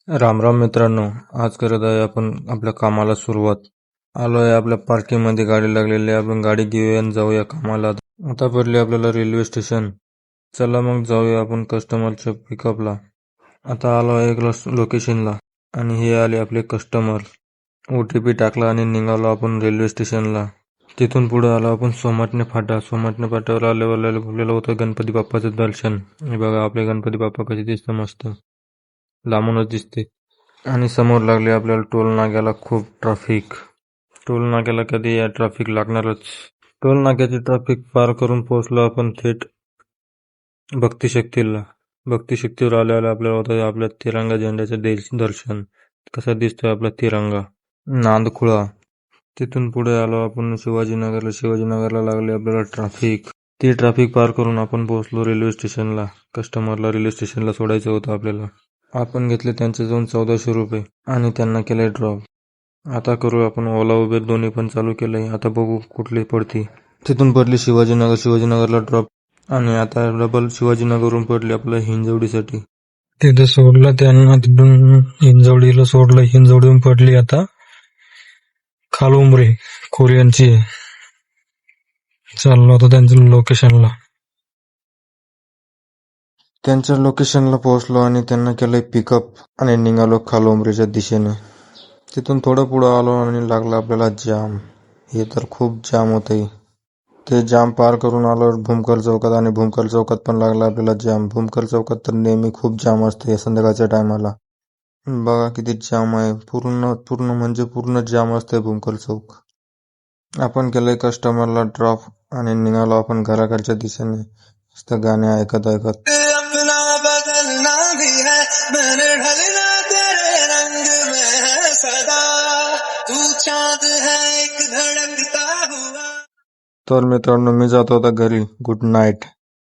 राम राम मित्रांनो, आज करत आहे आपण आपल्या कामाला सुरुवात. आलो आहे आपल्या पार्किंगमध्ये गाडी लागलेली आहे. आपण गाडी घेऊया आणि जाऊया कामाला. आता पडले आपल्याला रेल्वे स्टेशन. चला मग जाऊया आपण कस्टमरच्या पिकअपला. आता आलो आहे एक लोकेशनला आणि हे आले आपले कस्टमर. OTP टाकला आणि निघालो आपण रेल्वे स्टेशनला. तिथून पुढे आलो आपण सोमाटणे फाट्यावर आलेलं होतं गणपती बाप्पाचं दर्शन. हे बघा आपले गणपती बाप्पा कसे दिसतं, मस्त लांबूनच दिसते. आणि समोर लागले आपल्याला टोल नाक्याला खूप ट्रॅफिक. टोल नाक्याला कधी या ट्रॅफिक लागणारच. टोल नाक्याची ट्रॅफिक पार करून पोहोचलो आपण थेट भक्तिशक्तीवर आल्याला आपल्याला होतं आपल्या तिरंगा झेंड्याचं दर्शन. कसा दिसतोय आपला तिरंगा. नांदखुळा. तिथून पुढे आलो आपण शिवाजीनगरला लागले आपल्याला ट्रॅफिक. ती ट्रॅफिक पार करून आपण पोहोचलो रेल्वे स्टेशनला. कस्टमरला रेल्वे स्टेशनला सोडायचं होतं आपल्याला. आपण घेतले त्यांच्याजवळून 1400 रुपये आणि त्यांना केले ड्रॉप. आता करू आपण ओला उबेर दोन्ही पण चालू केलंय. आता बघू कुठली पडती. तिथून पडली शिवाजीनगरला ड्रॉप आणि आता डबल शिवाजीनगरवरून पडली आपल्या हिंजवडीसाठी. तिथे सोडलं त्यांना, तिथून हिंजवडीला सोडलं. हिंजवडीहून पडली आता खालुंबरे कोरियनची. चाललो होतो त्यांच्या लोकेशनला. त्यांच्या लोकेशनला पोहोचलो आणि त्यांना केलंय पिकअप आणि निघालो खालुंबरेच्या दिशेने. तिथून थोडं पुढं आलो आणि लागला आपल्याला जाम. हे तर खूप जाम होतंय. ते जाम पार करून आलो भूमकर चौकात आणि भूमकर चौकात पण लागला आपल्याला जाम. भूमकर चौकात तर नेहमी खूप जाम असते संध्याकाळच्या टायमाला. बघा किती जाम आहे. पूर्ण जाम असते भूमकर चौक. आपण केलंय कस्टमरला ड्रॉप आणि निघालो आपण घराकडच्या दिशेने. मस्त गाणे ऐकत अपना बदलना भी है, मैंने ढलना तेरे रंग में है सदा, तू चांद है एक धड़कता हुआ. तर मित्रांनो, मी जातो आता घरी. Good night.